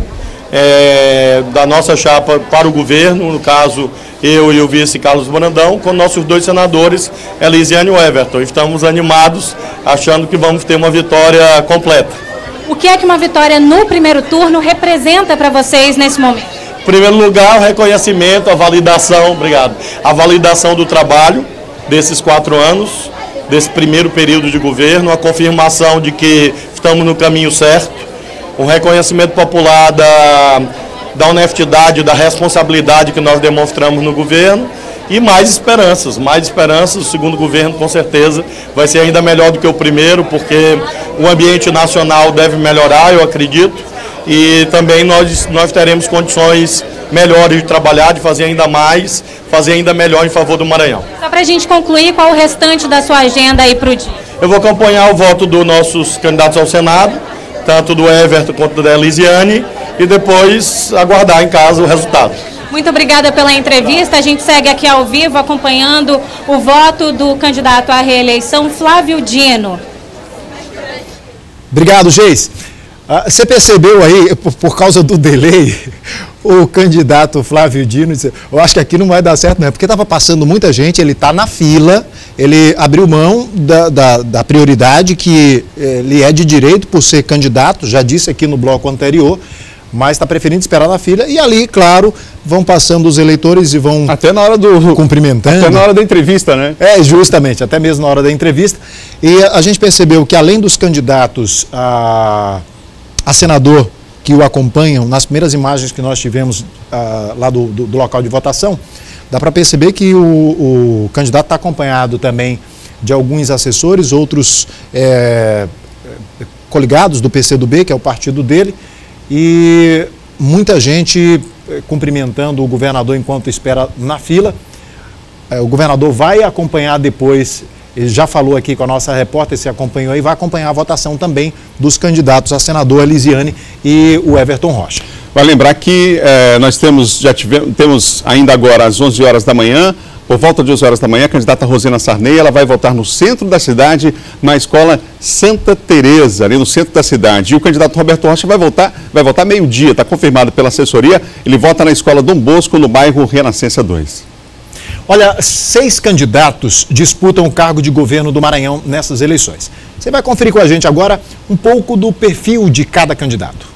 da nossa chapa para o governo, no caso eu e o vice Carlos Brandão, com nossos dois senadores, Elisiane e Everton. Estamos animados, achando que vamos ter uma vitória completa. O que é que uma vitória no primeiro turno representa para vocês nesse momento? Em primeiro lugar, o reconhecimento, a validação, obrigado, a validação do trabalho desses 4 anos, desse primeiro período de governo, a confirmação de que estamos no caminho certo, um reconhecimento popular da honestidade, da responsabilidade que nós demonstramos no governo e mais esperanças. O segundo governo com certeza vai ser ainda melhor do que o primeiro, porque o ambiente nacional deve melhorar, eu acredito, e também nós teremos condições melhores de trabalhar, de fazer ainda mais, fazer ainda melhor em favor do Maranhão. Só para a gente concluir, qual o restante da sua agenda aí para o dia? Eu vou acompanhar o voto dos nossos candidatos ao Senado, tanto do Everton quanto da Elisiane, e depois aguardar em casa o resultado. Muito obrigada pela entrevista. A gente segue aqui ao vivo acompanhando o voto do candidato à reeleição, Flávio Dino. Obrigado, Geis. Você percebeu aí, por causa do delay, o candidato Flávio Dino disse, eu acho que aqui não vai dar certo, não é? Porque estava passando muita gente, ele está na fila, ele abriu mão da prioridade que lhe é de direito por ser candidato, já disse aqui no bloco anterior, mas está preferindo esperar na fila e ali, claro, vão passando os eleitores e vão até na hora do cumprimentando. Até na hora da entrevista, né? Justamente, até mesmo na hora da entrevista. E a gente percebeu que além dos candidatos a senador que o acompanham, nas primeiras imagens que nós tivemos lá do local de votação, dá para perceber que o candidato está acompanhado também de alguns assessores, outros coligados do PCdoB, que é o partido dele, e muita gente cumprimentando o governador enquanto espera na fila. O governador vai acompanhar depois. Ele já falou aqui com a nossa repórter, se acompanhou aí, vai acompanhar a votação também dos candidatos a senador Elisiane e o Everton Rocha. Vai lembrar que nós temos ainda agora às 11 horas da manhã, por volta de 11 horas da manhã, a candidata Rosena Sarney, ela vai votar no centro da cidade, na escola Santa Teresa, ali no centro da cidade. E o candidato Roberto Rocha vai votar meio-dia, está confirmado pela assessoria, ele vota na escola Dom Bosco, no bairro Renascença 2. Olha, 6 candidatos disputam o cargo de governo do Maranhão nessas eleições. Você vai conferir com a gente agora um pouco do perfil de cada candidato.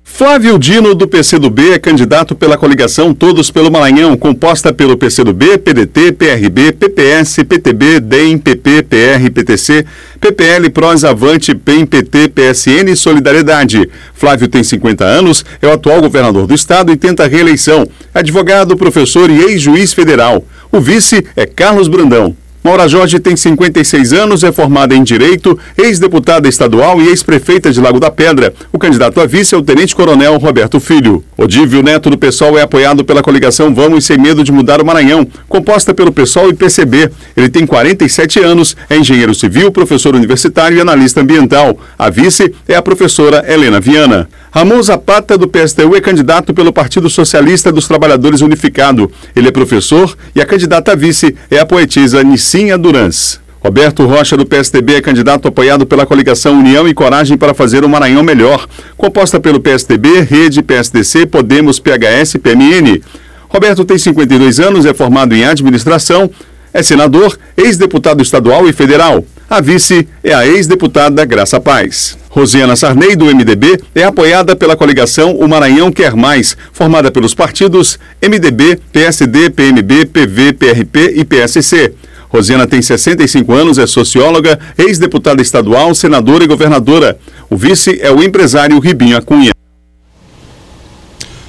Flávio Dino, do PCdoB, é candidato pela coligação Todos pelo Maranhão, composta pelo PCdoB, PDT, PRB, PPS, PTB, DEM, PP, PR, PTC, PPL, PROS, Avante, PEM, PT, PSN e Solidariedade. Flávio tem 50 anos, é o atual governador do estado e tenta a reeleição. Advogado, professor e ex-juiz federal. O vice é Carlos Brandão. Maura Jorge tem 56 anos, é formada em Direito, ex-deputada estadual e ex-prefeita de Lago da Pedra. O candidato a vice é o tenente-coronel Roberto Filho. Odívio Neto, do PSOL, é apoiado pela coligação Vamos Sem Medo de Mudar o Maranhão, composta pelo PSOL e PCB. Ele tem 47 anos, é engenheiro civil, professor universitário e analista ambiental. A vice é a professora Helena Viana. Ramon Zapata, do PSTU, é candidato pelo Partido Socialista dos Trabalhadores Unificado. Ele é professor e a candidata a vice é a poetisa Nissinha Durans. Roberto Rocha, do PSDB, é candidato apoiado pela coligação União e Coragem para fazer o Maranhão melhor, composta pelo PSDB, Rede, PSDC, Podemos, PHS e PMN. Roberto tem 52 anos, é formado em administração, é senador, ex-deputado estadual e federal. A vice é a ex-deputada Graça Paz. Rosiana Sarney, do MDB, é apoiada pela coligação O Maranhão Quer Mais, formada pelos partidos MDB, PSD, PMB, PV, PRP e PSC. Rosiana tem 65 anos, é socióloga, ex-deputada estadual, senadora e governadora. O vice é o empresário Ribinho Acunha.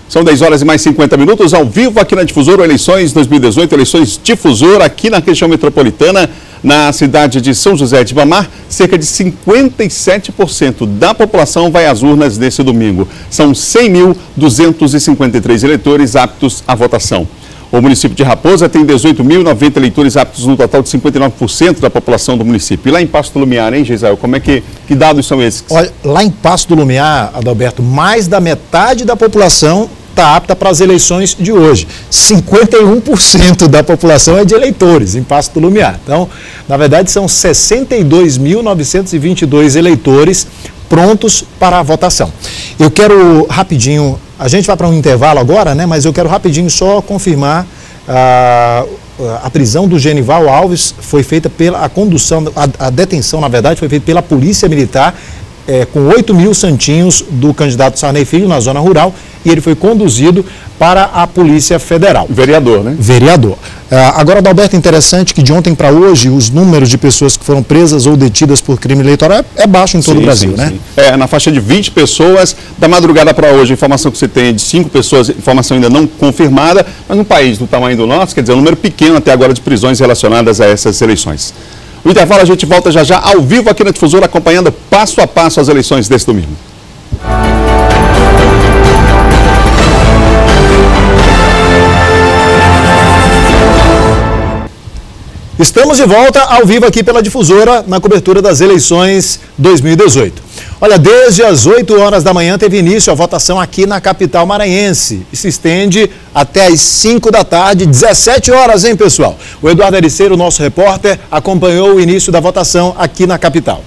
São 10 horas e mais 50 minutos, ao vivo aqui na Difusora, eleições 2018, eleições Difusora aqui na região metropolitana, na cidade de São José de Ribamar. Cerca de 57% da população vai às urnas nesse domingo. São 100.253 eleitores aptos à votação. O município de Raposa tem 18.090 eleitores aptos no total de 59% da população do município. E lá em Passo do Lumiar, hein, Gisele? Como é que dados são esses? Olha, lá em Passo do Lumiar, Adalberto, mais da metade da população está apta para as eleições de hoje. 51% da população é de eleitores em Passo do Lumiar. Então, na verdade, são 62.922 eleitores prontos para a votação. Eu quero rapidinho, a gente vai para um intervalo agora, né? Mas eu quero rapidinho só confirmar a prisão do Genival Alves foi feita pela a detenção, na verdade, foi feita pela Polícia Militar, com 8.000 santinhos do candidato Sarney Filho na zona rural, e ele foi conduzido para a Polícia Federal. Vereador, né? Vereador. Agora, Adalberto, interessante que de ontem para hoje os números de pessoas que foram presas ou detidas por crime eleitoral é baixo em todo o Brasil, né? Sim. Na faixa de 20 pessoas, da madrugada para hoje, a informação que você tem é de 5 pessoas, informação ainda não confirmada, mas num país do tamanho do nosso, quer dizer, um número pequeno até agora de prisões relacionadas a essas eleições. No intervalo a gente volta já ao vivo aqui na Difusora, acompanhando passo a passo as eleições desse domingo. Estamos de volta ao vivo aqui pela Difusora, na cobertura das eleições 2018. Olha, desde as 8 horas da manhã teve início a votação aqui na capital maranhense e se estende até as 5 da tarde, 17 horas, hein, pessoal? O Eduardo Ericeiro, nosso repórter, acompanhou o início da votação aqui na capital.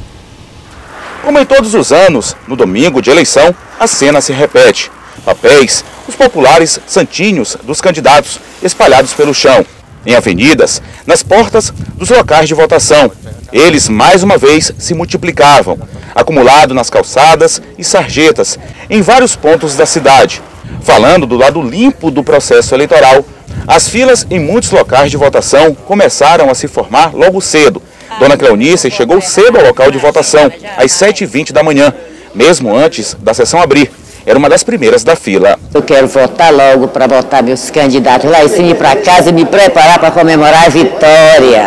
Como em todos os anos, no domingo de eleição, a cena se repete. Papéis, os populares santinhos dos candidatos espalhados pelo chão. Em avenidas, nas portas dos locais de votação. Eles, mais uma vez, se multiplicavam, acumulado nas calçadas e sarjetas, em vários pontos da cidade. Falando do lado limpo do processo eleitoral, as filas em muitos locais de votação começaram a se formar logo cedo. Dona Cleonice chegou cedo ao local de votação, às 7h20 da manhã, mesmo antes da sessão abrir. Era uma das primeiras da fila. Eu quero votar logo para botar meus candidatos lá e sim ir para casa e me preparar para comemorar a vitória.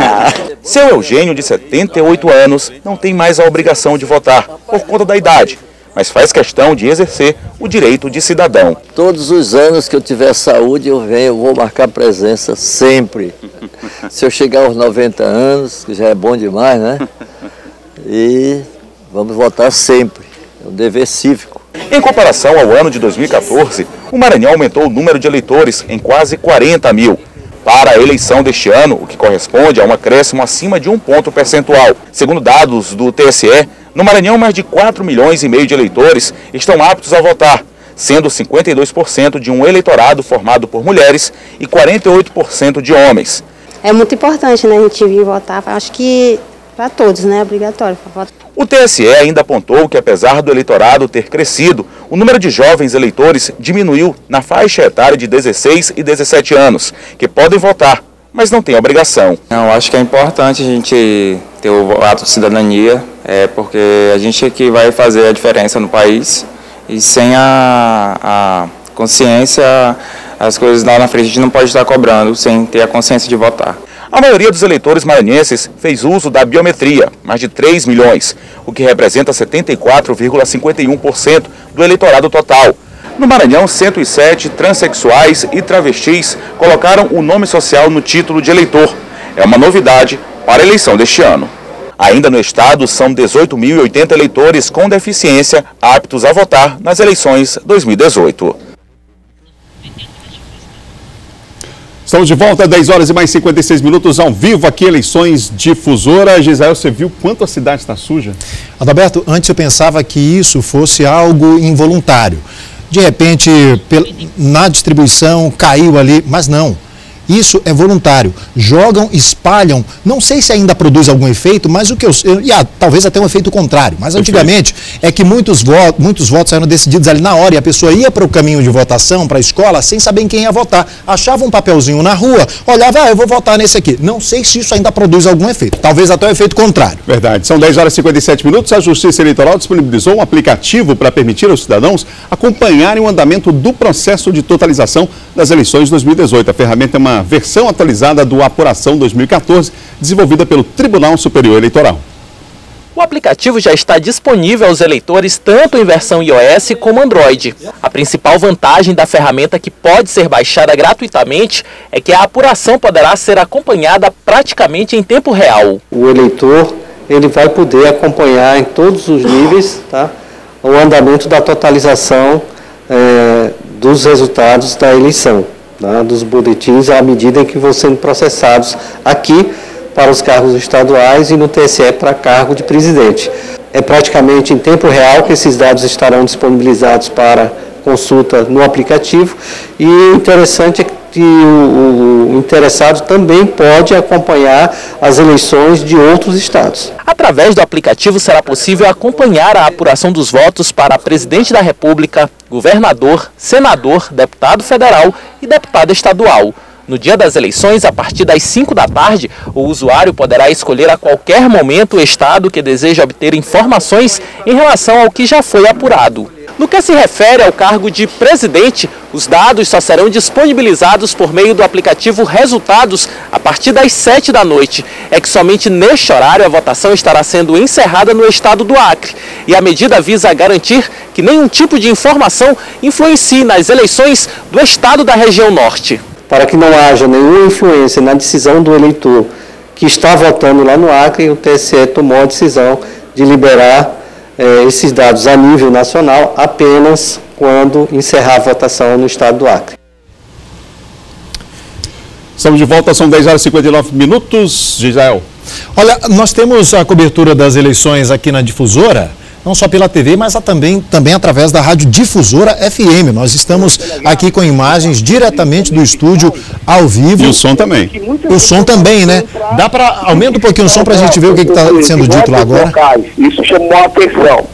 Seu Eugênio, de 78 anos, não tem mais a obrigação de votar por conta da idade, mas faz questão de exercer o direito de cidadão. Todos os anos que eu tiver saúde, eu venho, eu vou marcar presença sempre. Se eu chegar aos 90 anos, que já é bom demais, né? E vamos votar sempre, é um dever cívico. Em comparação ao ano de 2014, o Maranhão aumentou o número de eleitores em quase 40 mil. Para a eleição deste ano, o que corresponde a um acréscimo acima de 1 ponto percentual. Segundo dados do TSE, no Maranhão, mais de 4,5 milhões de eleitores estão aptos a votar, sendo 52% de um eleitorado formado por mulheres e 48% de homens. É muito importante, né, a gente vir votar, acho que para todos, né, é obrigatório para votar. O TSE ainda apontou que, apesar do eleitorado ter crescido, o número de jovens eleitores diminuiu na faixa etária de 16 e 17 anos, que podem votar, mas não têm obrigação. Não, acho que é importante a gente ter o ato de cidadania, porque a gente é que vai fazer a diferença no país, e sem a consciência, as coisas lá na frente a gente não pode estar cobrando, sem ter a consciência de votar. A maioria dos eleitores maranhenses fez uso da biometria, mais de 3 milhões, o que representa 74,51% do eleitorado total. No Maranhão, 107 transexuais e travestis colocaram o nome social no título de eleitor. É uma novidade para a eleição deste ano. Ainda no estado, são 18.080 eleitores com deficiência aptos a votar nas eleições 2018. Estamos de volta, 10 horas e mais 56 minutos, ao vivo aqui, eleições Difusora. Gisele, você viu quanto a cidade está suja? Adalberto, antes eu pensava que isso fosse algo involuntário. De repente, na distribuição, caiu ali, mas não. Isso é voluntário. Jogam, espalham, não sei se ainda produz algum efeito, mas o que talvez até um efeito contrário. Mas antigamente é que muitos votos eram decididos ali na hora e a pessoa ia para o caminho de votação, para a escola, sem saber em quem ia votar. Achava um papelzinho na rua, olhava, eu vou votar nesse aqui. Não sei se isso ainda produz algum efeito. Talvez até o efeito contrário. Verdade. São 10 horas e 57 minutos. A Justiça Eleitoral disponibilizou um aplicativo para permitir aos cidadãos acompanharem o andamento do processo de totalização das eleições de 2018. A ferramenta é uma versão atualizada do Apuração 2014, desenvolvida pelo Tribunal Superior Eleitoral. O aplicativo já está disponível aos eleitores tanto em versão iOS como Android. A principal vantagem da ferramenta, que pode ser baixada gratuitamente, é que a apuração poderá ser acompanhada praticamente em tempo real. O eleitor ele vai poder acompanhar em todos os níveis, tá, o andamento da totalização dos resultados da eleição, tá, dos boletins à medida em que vão sendo processados aqui para os cargos estaduais e no TSE para cargo de presidente. É praticamente em tempo real que esses dados estarão disponibilizados para consulta no aplicativo, e o interessante é que o interessado também pode acompanhar as eleições de outros estados. Através do aplicativo será possível acompanhar a apuração dos votos para presidente da República, governador, senador, deputado federal e deputado estadual. No dia das eleições, a partir das 5 da tarde, o usuário poderá escolher a qualquer momento o estado que deseja obter informações em relação ao que já foi apurado. No que se refere ao cargo de presidente, os dados só serão disponibilizados por meio do aplicativo Resultados a partir das 7 da noite. É que somente neste horário a votação estará sendo encerrada no estado do Acre. E a medida visa garantir que nenhum tipo de informação influencie nas eleições do estado da região norte. Para que não haja nenhuma influência na decisão do eleitor que está votando lá no Acre, o TSE tomou a decisão de liberar esses dados a nível nacional apenas quando encerrar a votação no estado do Acre. Estamos de volta, são 10 horas e 59 minutos. Gisele. Olha, nós temos a cobertura das eleições aqui na Difusora, não só pela TV, mas também através da Rádio Difusora FM. Nós estamos aqui com imagens diretamente do estúdio ao vivo. E o som também. O som também, né? Dá para aumenta um pouquinho o som para a gente ver o que está sendo dito lá agora. Isso chamou a atenção.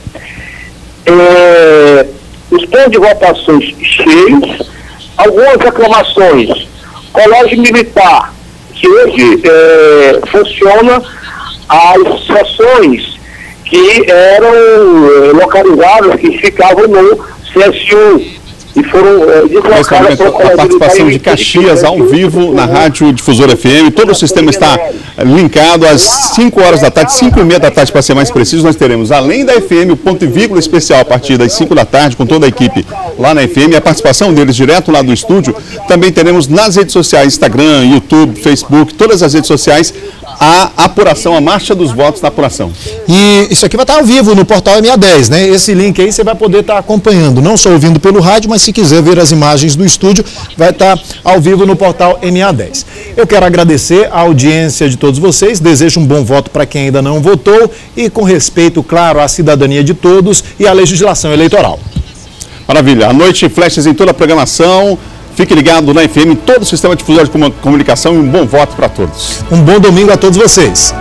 Os pontos de votações cheios, algumas reclamações. Colégio Militar, que hoje funciona as sessões que eram localizadas, que ficavam no CSU e foram deslocadas para a participação de Caxias ao vivo na Rádio Difusora FM. Todo o sistema está linkado às 5 horas da tarde, 5h30 da tarde para ser mais preciso. Nós teremos, além da FM, o ponto e vírgula especial a partir das 5 da tarde, com toda a equipe lá na FM. A participação deles direto lá do estúdio. Também teremos nas redes sociais, Instagram, YouTube, Facebook, todas as redes sociais, a apuração, a marcha dos votos da apuração. E isso aqui vai estar ao vivo no portal MA10, né? Esse link aí você vai poder estar acompanhando, não só ouvindo pelo rádio, mas se quiser ver as imagens do estúdio, vai estar ao vivo no portal MA10. Eu quero agradecer a audiência de todos vocês, desejo um bom voto para quem ainda não votou e com respeito, claro, à cidadania de todos e à legislação eleitoral. Maravilha. À noite, flechas em toda a programação. Fique ligado na FM, todo o sistema de difusão de comunicação, e um bom voto para todos. Um bom domingo a todos vocês.